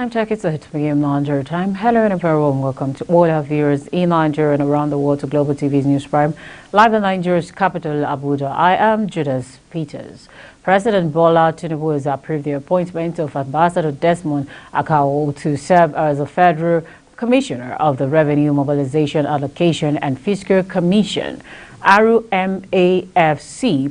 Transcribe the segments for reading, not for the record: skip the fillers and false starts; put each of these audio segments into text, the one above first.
Time check is at 3 p.m. Nigeria time. Hello and a very warm welcome to all our viewers in Nigeria and around the world to Global TV's News Prime, live in Nigeria's capital, Abuja. I am Judas Peters. President Bola Tinubu has approved the appointment of Ambassador Desmond Akao to serve as a Federal Commissioner of the Revenue Mobilization Allocation and Fiscal Commission, RMAFC,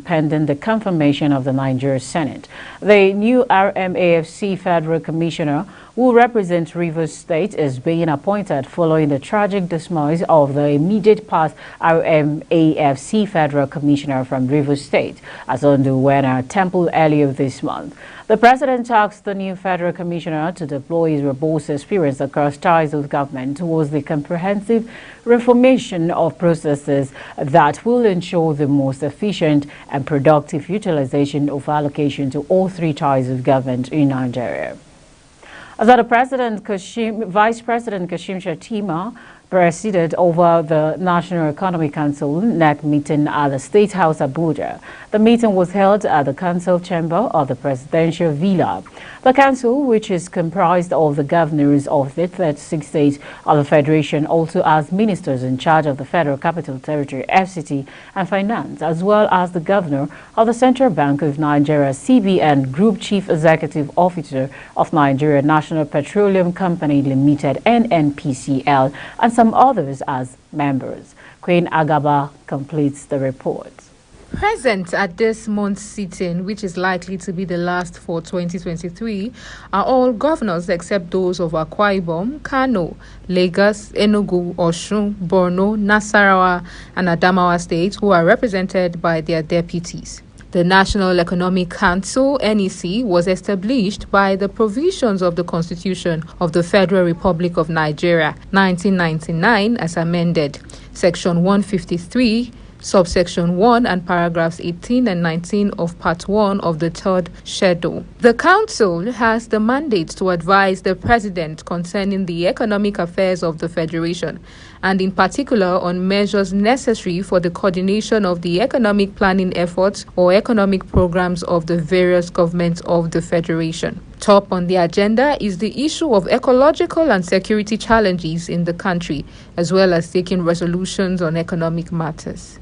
pending the confirmation of the Nigeria Senate. The new RMAFC Federal Commissioner, who represents Rivers State, is being appointed following the tragic demise of the immediate past RMAFC Federal Commissioner from Rivers State, Azondu Temple, earlier this month. The president asked the new federal commissioner to deploy his robust experience across ties of government towards the comprehensive reformation of processes that will ensure the most efficient and productive utilization of allocation to all three ties of government in Nigeria. As the Vice President Kashim Shettima presided over the National Economic Council NEC meeting at the State House, Abuja. The meeting was held at the Council Chamber of the Presidential Villa. The Council, which is comprised of the governors of the 36 states of the Federation, also has ministers in charge of the Federal Capital Territory, FCT, and Finance, as well as the Governor of the Central Bank of Nigeria, CBN, Group Chief Executive Officer of Nigeria National Petroleum Company Limited, NNPCL, and some others as members. Queen Agaba completes the report. Present at this month's sitting, which is likely to be the last for 2023, are all governors except those of Akwa Ibom, Kano, Lagos, Enugu, Osun, Borno, Nasarawa, and Adamawa states, who are represented by their deputies. The National Economic Council, NEC, was established by the provisions of the Constitution of the Federal Republic of Nigeria, 1999, as amended, Section 153, Subsection 1 and paragraphs 18 and 19 of Part 1 of the Third Schedule. The Council has the mandate to advise the President concerning the economic affairs of the Federation, and in particular on measures necessary for the coordination of the economic planning efforts or economic programs of the various governments of the Federation. Top on the agenda is the issue of ecological and security challenges in the country, as well as taking resolutions on economic matters.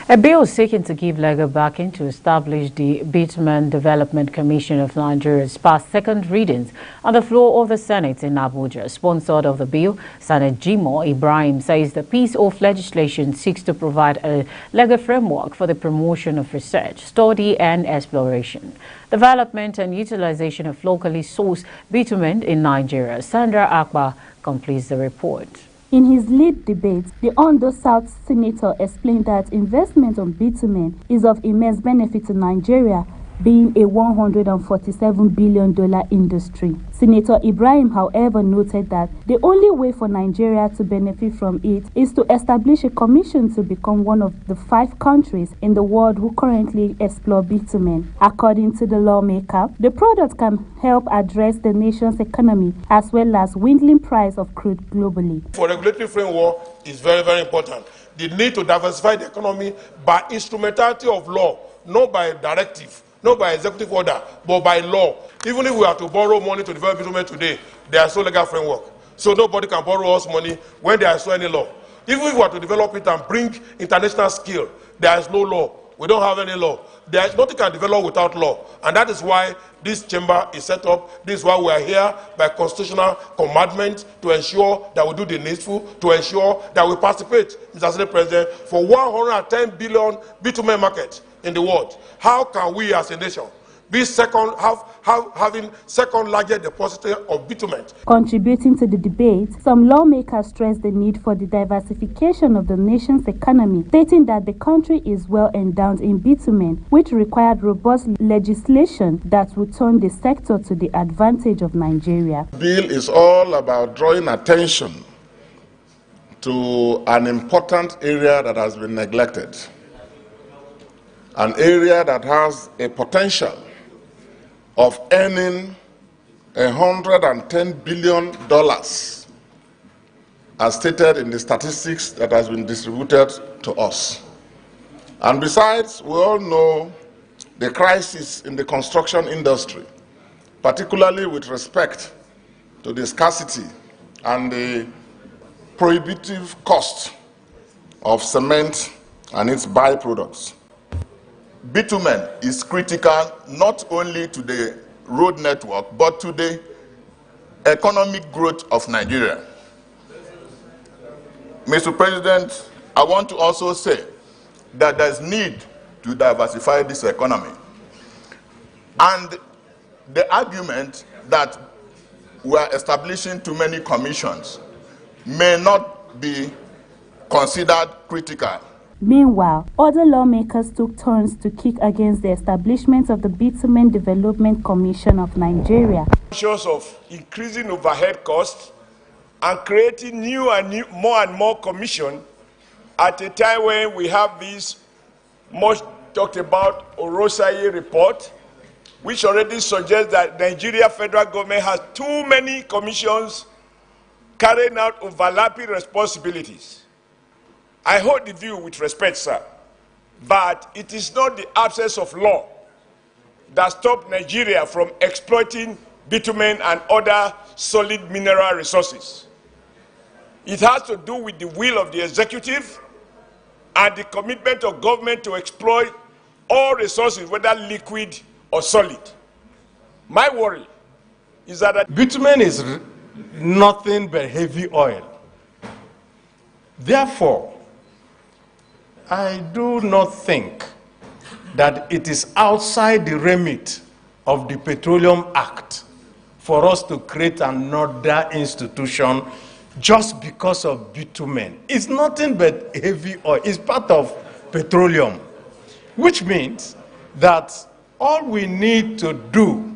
A bill seeking to give legal backing to establish the Bitumen Development Commission of Nigeria has passed second readings on the floor of the Senate in Abuja. Sponsored of the bill, Senate Jimo Ibrahim says the piece of legislation seeks to provide a legal framework for the promotion of research, study and exploration, development and utilization of locally sourced bitumen in Nigeria. Sandra Akpa completes the report. In his lead debate, the Ondo South senator explained that investment on bitumen is of immense benefit to Nigeria, being a $147 billion industry. Senator Ibrahim, however, noted that the only way for Nigeria to benefit from it is to establish a commission to become one of the 5 countries in the world who currently explore bitumen. According to the lawmaker, the product can help address the nation's economy as well as dwindling price of crude globally. For regulatory framework is very, very important. The need to diversify the economy by instrumentality of law, not by directive, not by executive order, but by law. Even if we are to borrow money to develop bitumen today, there is no legal framework. So nobody can borrow us money when there is no any law. Even if we are to develop it and bring international skill, there is no law. We don't have any law. There is nothing can develop without law. And that is why this chamber is set up. This is why we are here by constitutional commandment to ensure that we do the needful, to ensure that we participate, Mr. Senate President, for 110 billion bitumen market in the world. How can we as a nation be having second largest depository of bitumen? Contributing to the debate, some lawmakers stressed the need for the diversification of the nation's economy, stating that the country is well endowed in bitumen, which required robust legislation that would turn the sector to the advantage of Nigeria. The bill is all about drawing attention to an important area that has been neglected, an area that has a potential of earning $110 billion, as stated in the statistics that has been distributed to us. And besides, we all know the crisis in the construction industry, particularly with respect to the scarcity and the prohibitive cost of cement and its byproducts. Bitumen is critical not only to the road network, but to the economic growth of Nigeria. Mr. President, I want to also say that there's need to diversify this economy. And the argument that we're establishing too many commissions may not be considered critical. Meanwhile, other lawmakers took turns to kick against the establishment of the Bitumen Development Commission of Nigeria. Conscious of increasing overhead costs and creating more and more commission at a time when we have this much talked about Orosaye report, which already suggests that Nigeria federal government has too many commissions carrying out overlapping responsibilities. I hold the view with respect, sir, but it is not the absence of law that stopped Nigeria from exploiting bitumen and other solid mineral resources. It has to do with the will of the executive and the commitment of government to exploit all resources, whether liquid or solid. My worry is that bitumen is nothing but heavy oil. Therefore, I do not think that it is outside the remit of the Petroleum Act for us to create another institution just because of bitumen. It's nothing but heavy oil. It's part of petroleum, which means that all we need to do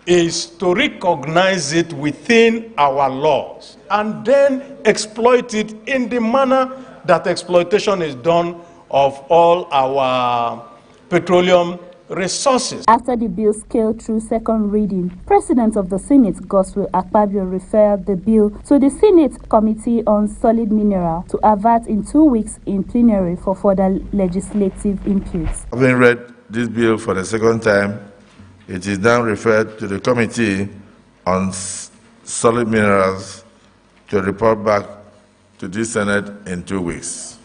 is to recognize it within our laws and then exploit it in the manner that exploitation is done of all our petroleum resources. After the bill scaled through second reading, President of the Senate, Godswill Akpabio, referred the bill to the Senate Committee on Solid Mineral to avert in 2 weeks in plenary for further legislative inputs. Having read this bill for the second time, it is now referred to the Committee on Solid Minerals to report back to the Senate in 2 weeks.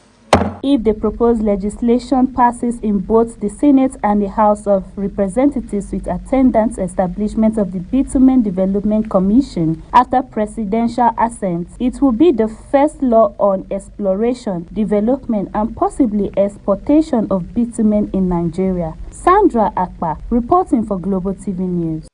If the proposed legislation passes in both the Senate and the House of Representatives with attendant establishment of the Bitumen Development Commission after presidential assent, it will be the first law on exploration, development and possibly exportation of bitumen in Nigeria. Sandra Akpa, reporting for Global TV News.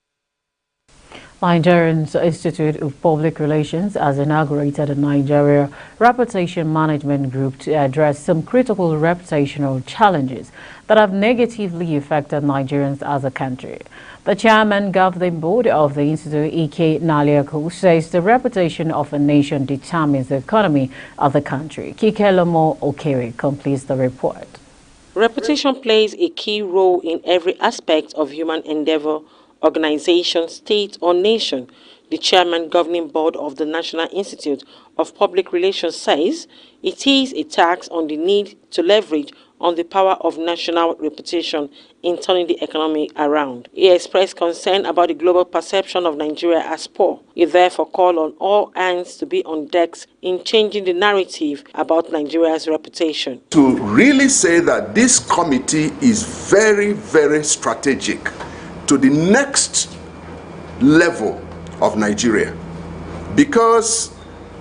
Nigerian Institute of Public Relations has inaugurated a Nigeria Reputation Management Group to address some critical reputational challenges that have negatively affected Nigerians as a country. The chairman governing board of the Institute, Ike Naliaku, says the reputation of a nation determines the economy of the country. Kikelomo Okere completes the report. Reputation plays a key role in every aspect of human endeavor, organization, state or nation. The chairman governing board of the National Institute of Public Relations says it is a tax on the need to leverage on the power of national reputation in turning the economy around. He expressed concern about the global perception of Nigeria as poor. He therefore called on all hands to be on decks in changing the narrative about Nigeria's reputation. To really say that this committee is very, very strategic to the next level of Nigeria, because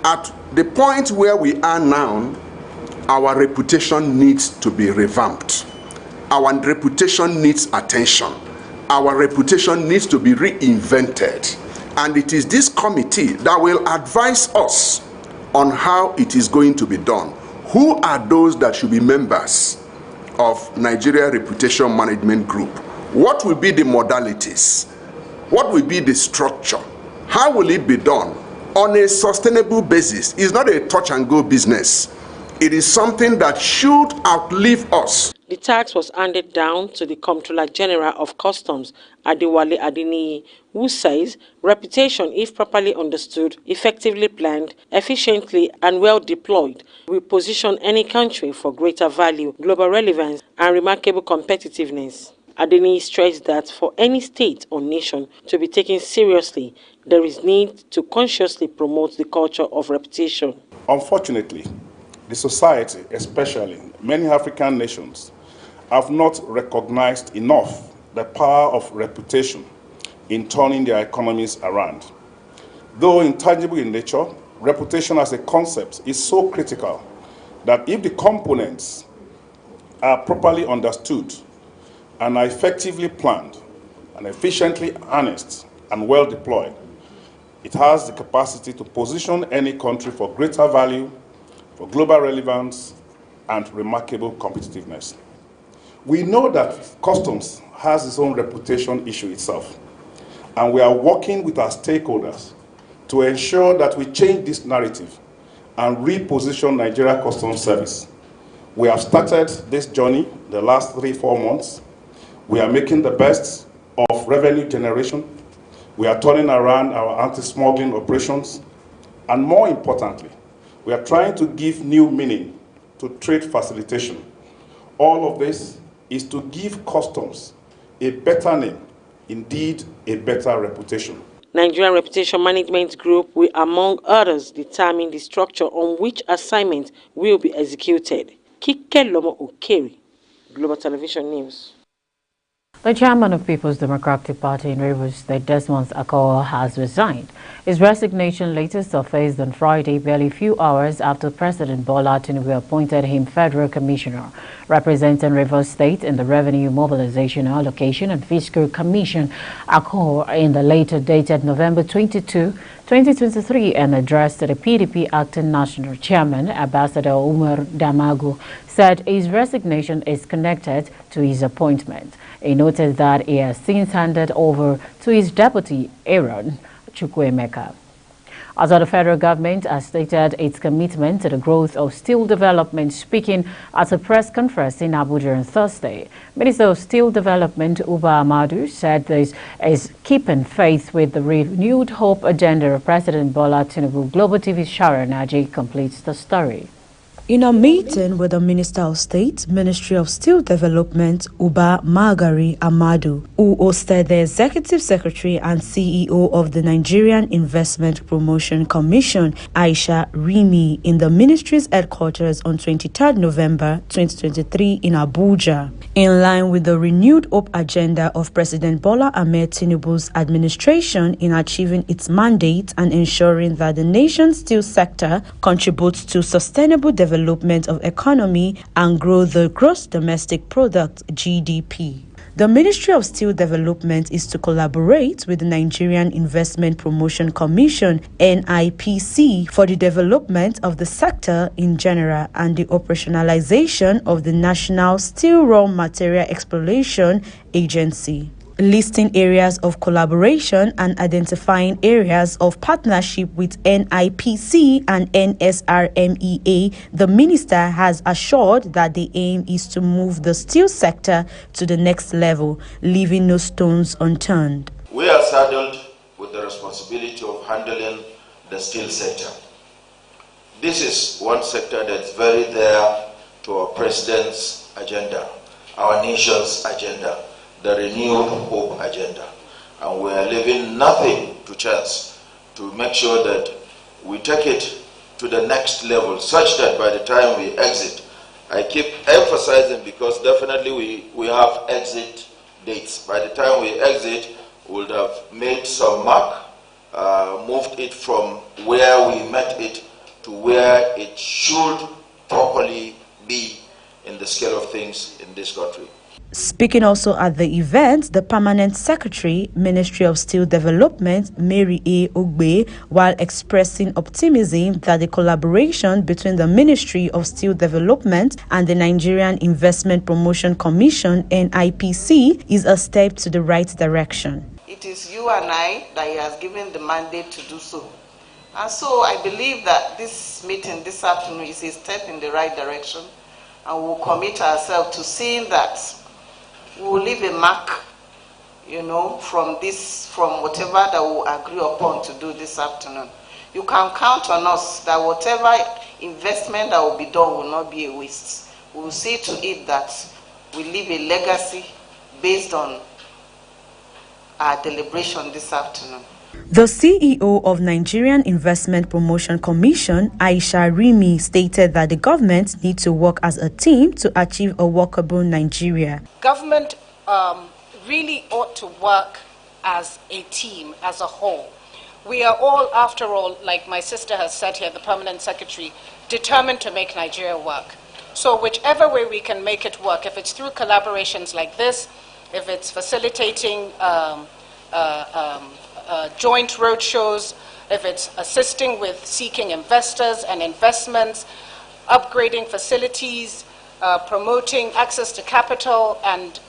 at the point where we are now, our reputation needs to be revamped. Our reputation needs attention. Our reputation needs to be reinvented. And it is this committee that will advise us on how it is going to be done. Who are those that should be members of Nigeria Reputation Management Group? What will be the modalities? What will be the structure? How will it be done? On a sustainable basis. It's not a touch and go business. It is something that should outlive us. The tax was handed down to the Comptroller General of Customs, Adewale Adeniyi, who says reputation, if properly understood, effectively planned, efficiently and well deployed, will position any country for greater value, global relevance and remarkable competitiveness. Adeniyi stressed that for any state or nation to be taken seriously, there is need to consciously promote the culture of reputation. Unfortunately, the society, especially many African nations, have not recognized enough the power of reputation in turning their economies around. Though intangible in nature, reputation as a concept is so critical that if the components are properly understood and are effectively planned and efficiently harnessed and well deployed, it has the capacity to position any country for greater value, for global relevance, and remarkable competitiveness. We know that customs has its own reputation issue itself, and we are working with our stakeholders to ensure that we change this narrative and reposition Nigeria Customs Service. We have started this journey the last 3-4 months. We are making the best of revenue generation. We are turning around our anti-smuggling operations. And more importantly, we are trying to give new meaning to trade facilitation. All of this is to give customs a better name, indeed a better reputation. Nigerian Reputation Management Group will, among others, determine the structure on which assignment will be executed. Kike Lomo Okeri, Global Television News. The chairman of People's Democratic Party in Rivers State, Desmond Akol, has resigned. His resignation later surfaced on Friday, barely a few hours after President Bola Tinubu appointed him Federal Commissioner, representing Rivers State in the Revenue Mobilization, Allocation and Fiscal Commission. Akol, in the later dated November 22, 2023, and addressed to the PDP acting national chairman, Ambassador Umar Damagu, said his resignation is connected to his appointment. He noted that he has since handed over to his deputy, Aaron Chukwuemeka. Although the federal government has stated its commitment to the growth of steel development, speaking at a press conference in Abuja on Thursday, Minister of Steel Development Uba Amadu said this is keeping faith with the renewed hope agenda of President Bola Tinubu. Global TV's Sharon Naji completes the story. In a meeting with the Minister of State, Ministry of Steel Development, Uba Magari Amadu, who hosted the Executive Secretary and CEO of the Nigerian Investment Promotion Commission, Aisha Rimi, in the ministry's headquarters on 23 November 2023 in Abuja. In line with the renewed hope agenda of President Bola Ahmed Tinubu's administration in achieving its mandate and ensuring that the nation's steel sector contributes to sustainable development of economy and grow the gross domestic product (GDP). The Ministry of Steel Development is to collaborate with the Nigerian Investment Promotion Commission (NIPC) for the development of the sector in general and the operationalization of the National Steel Raw Material Exploration Agency. Listing areas of collaboration and identifying areas of partnership with NIPC and NSRMEA, the minister has assured that the aim is to move the steel sector to the next level, leaving no stones unturned. We are saddled with the responsibility of handling the steel sector. This is one sector that's very there to our president's agenda, our nation's agenda, the renewed hope agenda, and we are leaving nothing to chance to make sure that we take it to the next level, such that by the time we exit, I keep emphasizing because definitely we have exit dates. By the time we exit, we'll have made some mark, moved it from where we met it to where it should properly be in the scale of things in this country. Speaking also at the event, the Permanent Secretary, Ministry of Steel Development, Mary A. Ogbe, while expressing optimism that the collaboration between the Ministry of Steel Development and the Nigerian Investment Promotion Commission, NIPC, is a step to the right direction. It is you and I that he has given the mandate to do so. And so I believe that this meeting this afternoon is a step in the right direction, and we'll commit ourselves to seeing that we will leave a mark, from whatever that we'll agree upon to do this afternoon. You can count on us that whatever investment that will be done will not be a waste. We will see to it that we leave a legacy based on our deliberation this afternoon. The CEO of Nigerian Investment Promotion Commission, Aisha Rimi, stated that the government needs to work as a team to achieve a workable Nigeria. Government really ought to work as a team, as a whole. We are all, after all, like my sister has said here, the Permanent Secretary, determined to make Nigeria work. So whichever way we can make it work, if it's through collaborations like this, if it's facilitating joint roadshows, if it's assisting with seeking investors and investments, upgrading facilities, promoting access to capital, and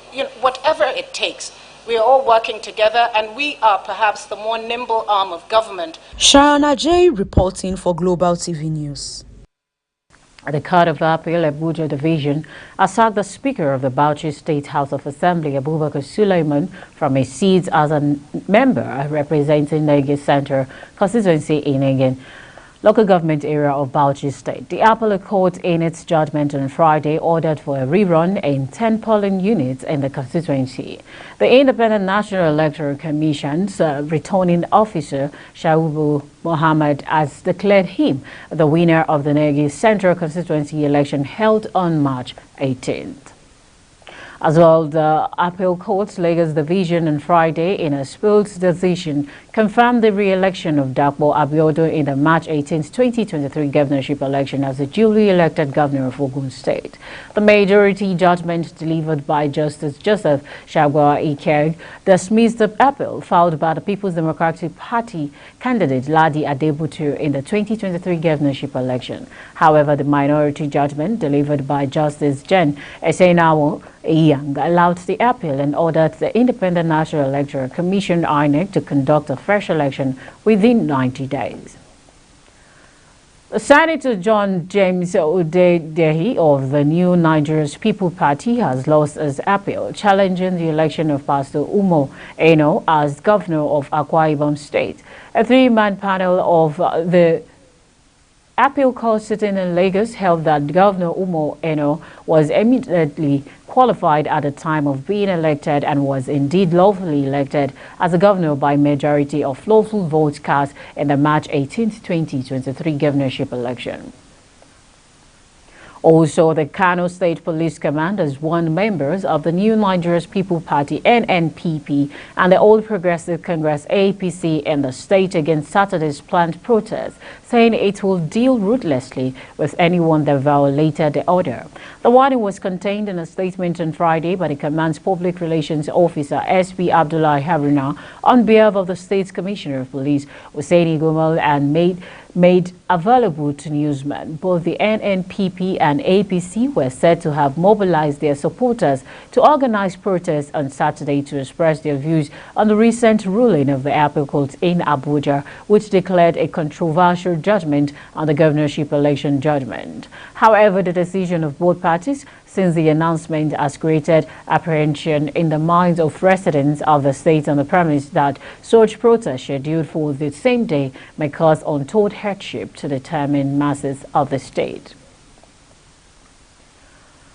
whatever it takes. We are all working together, and we are perhaps the more nimble arm of government. Sharon J. reporting for Global TV News. The Court of Appeal Abuja Division has sacked the Speaker of the Bauchi State House of Assembly, Abubakar Suleiman, from his seat as a member representing Negi Central constituency in Ingen, local government area of Bauchi State. The Appellate Court, in its judgment on Friday, ordered for a rerun in 10 polling units in the constituency. The Independent National Electoral Commission's returning officer, Shaibu Mohammed, has declared him the winner of the Negi Central constituency election held on March 18th. As well, the Appeal Court's Lagos Division on Friday, in a split decision, confirmed the re-election of Dapo Abiodun in the March 18, 2023 governorship election as the duly elected governor of Ogun State. The majority judgment delivered by Justice Joseph Shagwa Ikeg dismissed the appeal filed by the People's Democratic Party candidate Ladi Adebutu in the 2023 governorship election. However, the minority judgment delivered by Justice Jen Esenawo Young allowed the appeal and ordered the Independent National Electoral Commission (INEC) to conduct a fresh election within 90 days. Senator John James Odedehi of the New Nigeria's People Party has lost his appeal, challenging the election of Pastor Umo Eno as governor of Akwa Ibom State. A three-man panel of the Appeal Court sitting in Lagos held that Governor Umo Eno was eminently qualified at the time of being elected and was indeed lawfully elected as a governor by majority of lawful votes cast in the March 18, 2023 governorship election. Also, the Kano State Police Command has warned members of the New Nigeria's People Party (NNPP) and the All Progressive Congress (APC) in the state against Saturday's planned protest, saying it will deal ruthlessly with anyone that violated the order. The warning was contained in a statement on Friday by the command's public relations officer SP Abdullahi Haruna on behalf of the state's Commissioner of Police Hussaini Gumal and made available to newsmen. Both the NNPP and APC were said to have mobilized their supporters to organize protests on Saturday to express their views on the recent ruling of the Appeal Court in Abuja, which declared a controversial judgment on the governorship election judgment. However, the decision of both parties since the announcement has created apprehension in the minds of residents of the state on the premise that such protests scheduled for the same day may cause untold hardship to the determined masses of the state.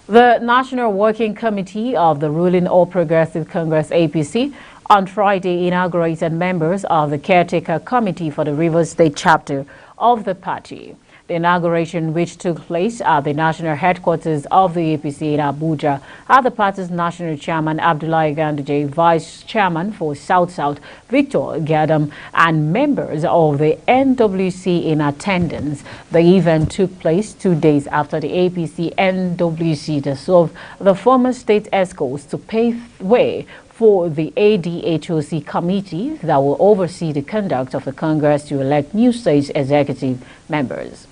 The National Working Committee of the ruling All Progressive Congress (APC) on Friday inaugurated members of the Caretaker Committee for the Rivers State chapter of the party. The inauguration, which took place at the national headquarters of the APC in Abuja, had the party's national chairman Abdullahi Ganduje, vice chairman for South-South Victor Gadam, and members of the NWC in attendance. The event took place 2 days after the APC NWC dissolved the former state ESCOs to pave way for the ADHOC committee that will oversee the conduct of the Congress to elect new state executive members.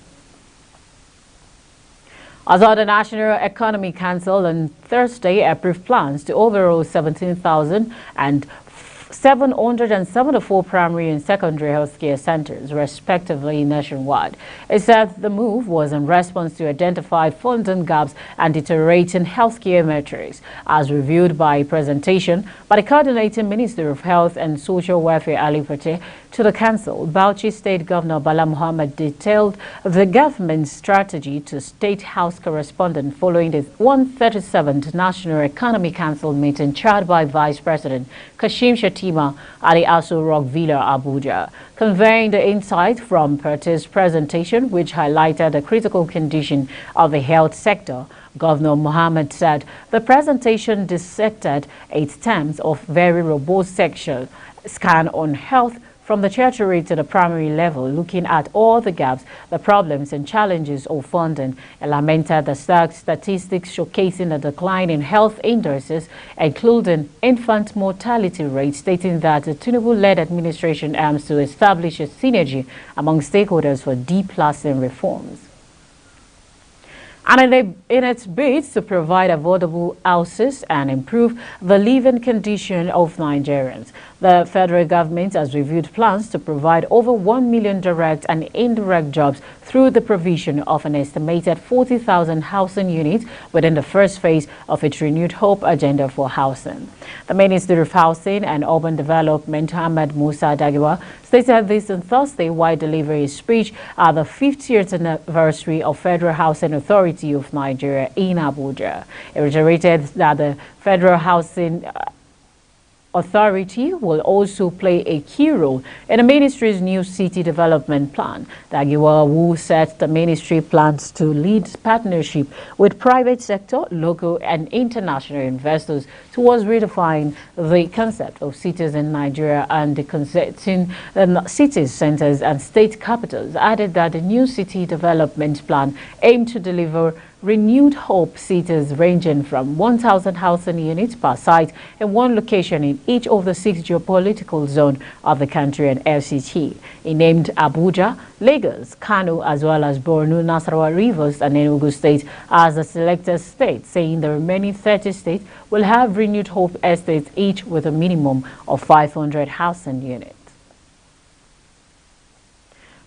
As the National Economic Council on Thursday approved plans to overhaul 17,000 and 774 primary and secondary healthcare centers, respectively, nationwide. It said the move was in response to identified funding gaps and deteriorating healthcare metrics, as reviewed by a presentation by the coordinating Minister of Health and Social Welfare, Ali Pate, to the Council. Bauchi State Governor Bala Muhammad detailed the government's strategy to State House correspondent following the 137th National Economic Council meeting chaired by Vice President Kashim Shettima at the Aso Rock Villa, Abuja. Conveying the insight from Pate's presentation, which highlighted the critical condition of the health sector, Governor Muhammad said the presentation dissected 8 terms of very robust section scan on health from the tertiary to the primary level, looking at all the gaps, the problems and challenges of funding, and lamented the stark statistics showcasing the decline in health indices, including infant mortality rates, stating that the Tinubu-led administration aims to establish a synergy among stakeholders for deep lasting reforms. And in its bid to provide affordable houses and improve the living condition of Nigerians, the federal government has reviewed plans to provide over 1 million direct and indirect jobs through the provision of an estimated 40,000 housing units within the first phase of its renewed hope agenda for housing. The Minister of Housing and Urban Development, Ahmed Musa Dagiwa, stated this on Thursday while delivering a speech at the 50th anniversary of Federal Housing Authority of Nigeria in Abuja. He reiterated that the Federal Housing Authority will also play a key role in the ministry's new city development plan. Dagiwa, who said the ministry plans to lead partnership with private sector, local and international investors towards redefining the concept of cities in Nigeria and the concepting cities, centers and state capitals, added that the new city development plan aimed to deliver renewed hope cities ranging from 1,000 housing units per site in one location in each of the 6 geopolitical zones of the country and FCT. He named Abuja, Lagos, Kano, as well as Borno, Nasarawa, Rivers and Enugu states as the selected states, saying the remaining 30 states will have renewed hope estates, each with a minimum of 500 housing units.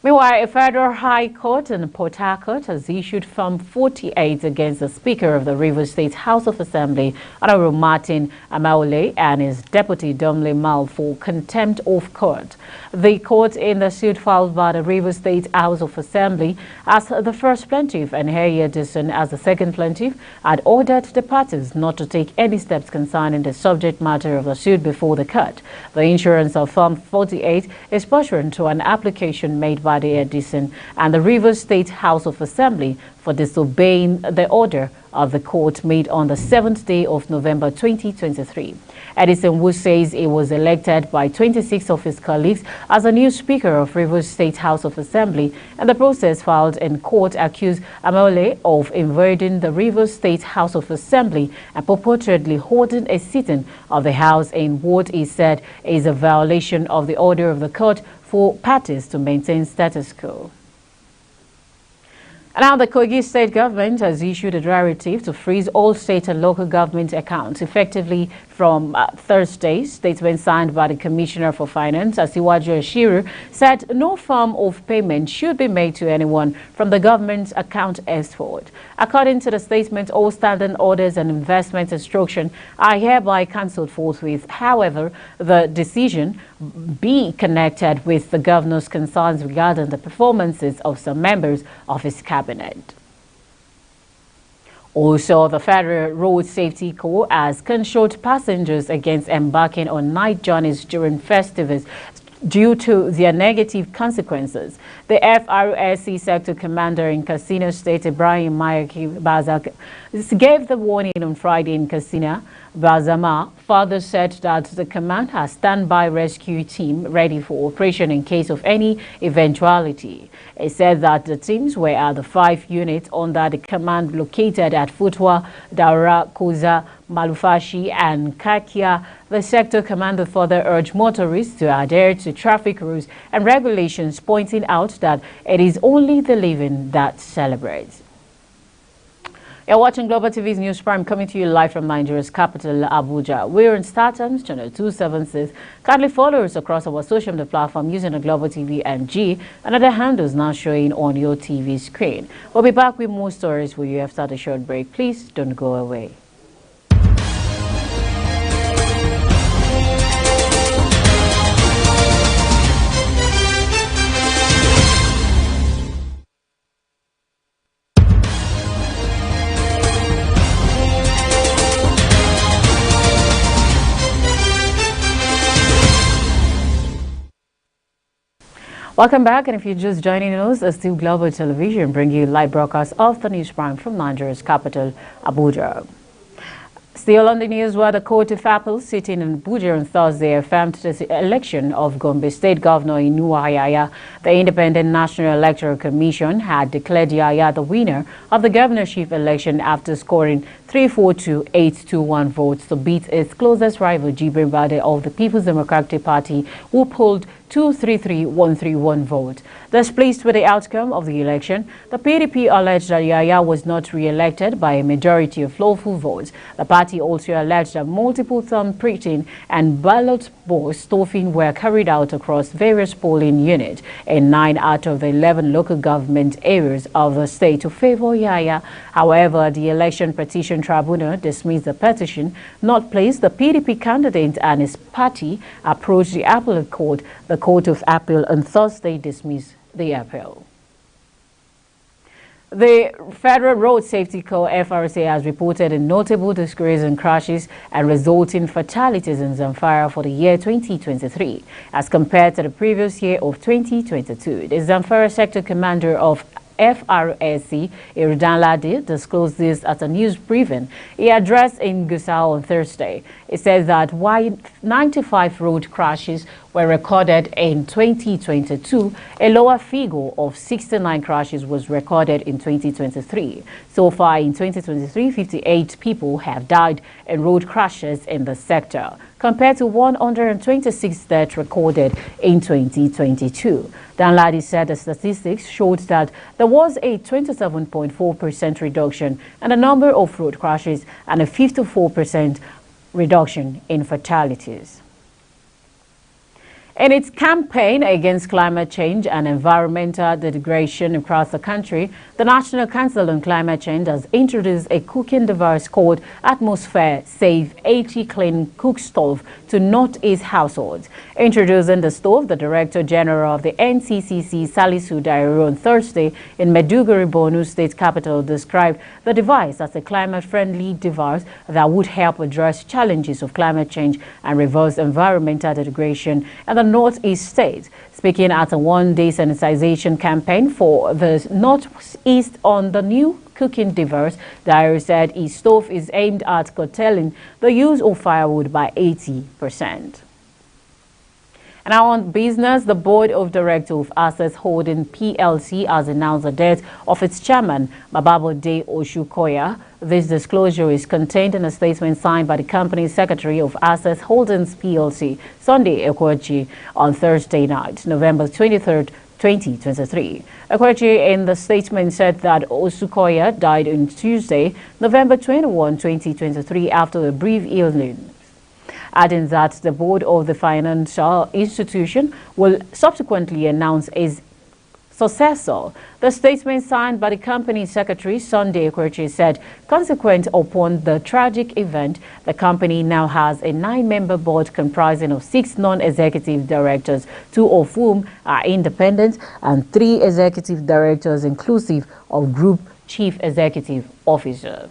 Meanwhile, a federal high court in Port Harcourt has issued Form 48 against the Speaker of the Rivers State House of Assembly, Honorable Martin Amaole, and his deputy Domley Mal for contempt of court. The court in the suit filed by the Rivers State House of Assembly as the first plaintiff and Harry Edison as the second plaintiff had ordered the parties not to take any steps concerning the subject matter of the suit before the court. The issuance of Form 48 is pursuant to an application made by the Edison and the Rivers State House of Assembly for disobeying the order of the court made on the 7th day of November 2023. Edison, who says he was elected by 26 of his colleagues as a new Speaker of Rivers State House of Assembly, and the process filed in court accused Amaole of invading the Rivers State House of Assembly and purportedly holding a sitting of the House in what he said is a violation of the order of the court for parties to maintain status quo. And now the Kogi State government has issued a directive to freeze all state and local government accounts effectively from Thursday. Statement signed by the Commissioner for Finance, Asiwaju Ashiru, said no form of payment should be made to anyone from the government's account henceforth. According to the statement, all standing orders and investment instructions are hereby cancelled forthwith. However, the decision be connected with the governor's concerns regarding the performances of some members of his cabinet. Also, the Federal Road Safety Corps has cautioned passengers against embarking on night journeys during festivals due to their negative consequences. The FRSC Sector Commander in Katsina State, Ibrahim Mayaki Bazak, gave the warning on Friday in Katsina. Bazama further said that the command has standby rescue team ready for operation in case of any eventuality. He said that the teams were at the 5 units under the command located at Futwa, Daura, Koza, Malufashi and Kakia. The sector commander further urged motorists to adhere to traffic rules and regulations, pointing out that it is only the living that celebrates. You're watching Global TV's News Prime, coming to you live from Nigeria's capital, Abuja. We're in StarTimes, channel 276. Kindly follow us across our social media platform using the Global TV NG and other handles now showing on your TV screen. We'll be back with more stories for you after the short break. Please don't go away. Welcome back, and if you're just joining us, Still Global Television bring you live broadcast of the News Prime from Nigeria's capital, Abuja. Still on the news, where the Court of Appeal sitting in Abuja on Thursday affirmed the election of Gombe State Governor Inuwa Yahaya. The Independent National Electoral Commission had declared Yahaya the winner of the governorship election after scoring 342,821 votes to beat its closest rival Jibrin Bade of the People's Democratic Party, who polled 233,131 votes. Displeased with the outcome of the election, the PDP alleged that Yahaya was not re-elected by a majority of lawful votes. The party also alleged that multiple thumb printing and ballot box stuffing were carried out across various polling units in 9 out of the 11 local government areas of the state to favor Yahaya. However, the Election Petition Tribunal dismissed the petition. Not pleased, the PDP candidate and his party approached the appellate court. The Court of Appeal on Thursday dismissed the appeal. The Federal Road Safety Corps (FRSA) has reported a notable decrease in crashes and resulting fatalities in Zamfara for the year 2023 as compared to the previous year of 2022. The Zamfara Sector Commander of FRSC, Danladi, disclosed this at a news briefing he addressed in Gusau on Thursday. It says that while 95 road crashes were recorded in 2022, a lower figure of 69 crashes was recorded in 2023. So far in 2023, 58 people have died in road crashes in the sector, compared to 126 deaths recorded in 2022. Danladi said the statistics showed that there was a 27.4% reduction in the number of road crashes and a 54% reduction in fatalities. In its campaign against climate change and environmental degradation across the country, the National Council on Climate Change has introduced a cooking device called Atmosphere Safe 80 Clean Cook Stove to Northeast households. Introducing the stove, the Director General of the NCCC, Salisu Dairo, on Thursday in Maiduguri, Borno State capital, described the device as a climate-friendly device that would help address challenges of climate change and reverse environmental degradation in the Northeast states. Speaking at a one-day sanitization campaign for the Northeast on the new cooking device, Dairo said his stove is aimed at curtailing the use of firewood by 80%. And now on business, the Board of Directors of Access Holding PLC has announced the death of its chairman, Bababode Oshukoya. This disclosure is contained in a statement signed by the company's Secretary of Access Holdings PLC, Sunday Ekwechi, on Thursday night, November 23rd, 2023. Ekwechi in the statement said that Oshukoya died on Tuesday, November 21, 2023, after a brief illness, adding that the board of the financial institution will subsequently announce his successor. The statement signed by the company secretary, Sunday Ekwechi, said, consequent upon the tragic event, the company now has a 9-member board comprising of 6 non-executive directors, 2 of whom are independent, and 3 executive directors inclusive of group chief executive officer.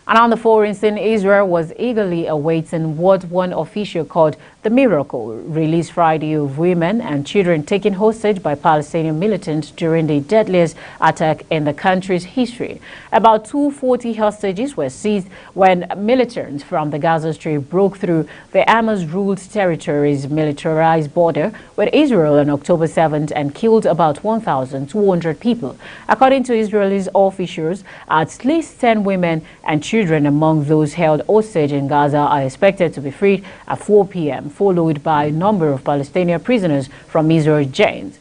And on the foreign scene, Israel was eagerly awaiting what one official called the miracle released Friday of women and children taken hostage by Palestinian militants during the deadliest attack in the country's history. About 240 hostages were seized when militants from the Gaza Strip broke through the Hamas-ruled territory's militarized border with Israel on October 7th and killed about 1,200 people. According to Israeli officials, at least 10 women and children among those held hostage in Gaza are expected to be freed at 4 p.m., followed by a number of Palestinian prisoners from Israel jails.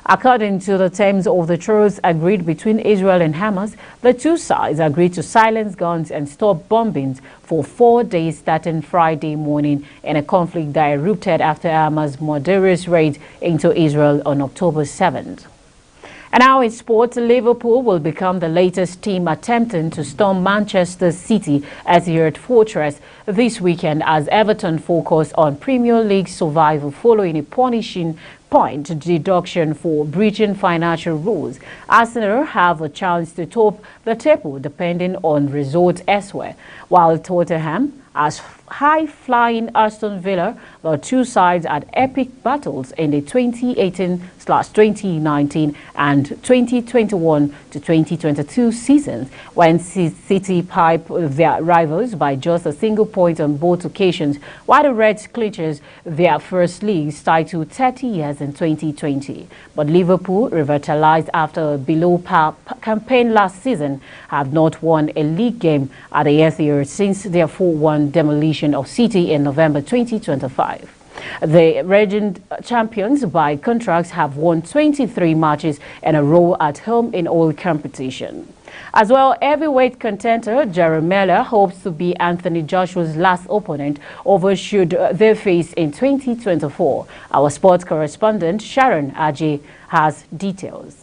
According to the terms of the truce agreed between Israel and Hamas, the two sides agreed to silence guns and stop bombings for 4 days starting Friday morning in a conflict that erupted after Hamas' murderous raid into Israel on October 7th. And now in sports, Liverpool will become the latest team attempting to storm Manchester City as the Earth Fortress this weekend as Everton focus on Premier League survival following a punishing point deduction for breaching financial rules. Arsenal have a chance to top the table depending on results elsewhere, while Tottenham as high-flying Aston Villa, the two sides had epic battles in the 2018/2019 and 2021-2022 seasons when City piped their rivals by just a single point on both occasions, while the Reds clinches their first league title 30 years in 2020. But Liverpool, revitalized after a below-par campaign last season, have not won a league game at the Etihad since their 4-1 demolition of City in November 2025. The reigning champions by contracts have won 23 matches in a row at home in all competition. As well, heavyweight contender Jarrell Miller hopes to be Anthony Joshua's last opponent over should they face in 2024. Our sports correspondent Sharon Ajay has details.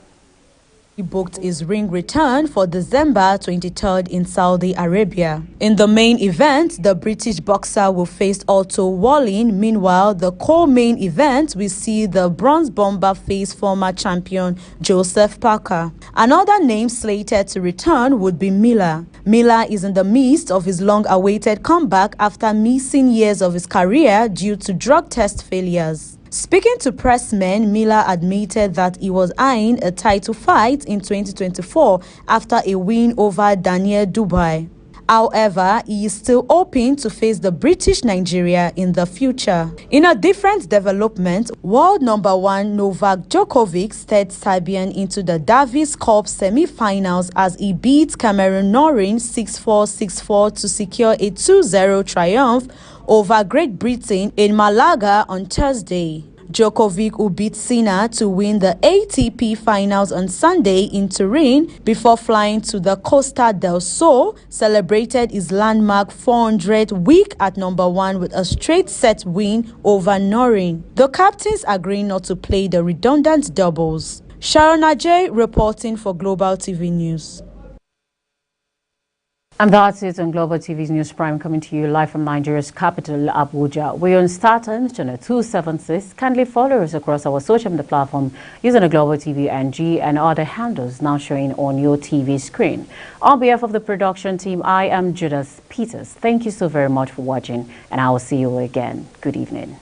He booked his ring return for December 23rd in Saudi Arabia. In the main event, the British boxer will face Otto Wallin. Meanwhile, the co-main event will see the bronze bomber face former champion Joseph Parker. Another name slated to return would be Miller. Miller is in the midst of his long-awaited comeback after missing years of his career due to drug test failures. Speaking to pressmen, Miller admitted that he was eyeing a title fight in 2024 after a win over Daniel Dubois. However, he is still hoping to face the British Nigeria in the future. In a different development, world number 1 Novak Djokovic steered Serbian into the Davis Cup semi-finals as he beat Cameron Norrie 6-4, 6-4 to secure a 2-0 triumph over Great Britain in Malaga on Thursday. Djokovic, who beat Sinner to win the ATP Finals on Sunday in Turin before flying to the Costa del Sol, celebrated his landmark 400th week at number 1 with a straight-set win over Norrie. The captains agreed not to play the redundant doubles. Sharon Ajay reporting for Global TV News. And that's it on Global TV's News Prime, coming to you live from Nigeria's capital, Abuja. We're on StarTimes channel 276. Kindly follow us across our social media platform using the Global TV NG and other handles now showing on your TV screen. On behalf of the production team, I am Judith Peters. Thank you so very much for watching, and I will see you again. Good evening.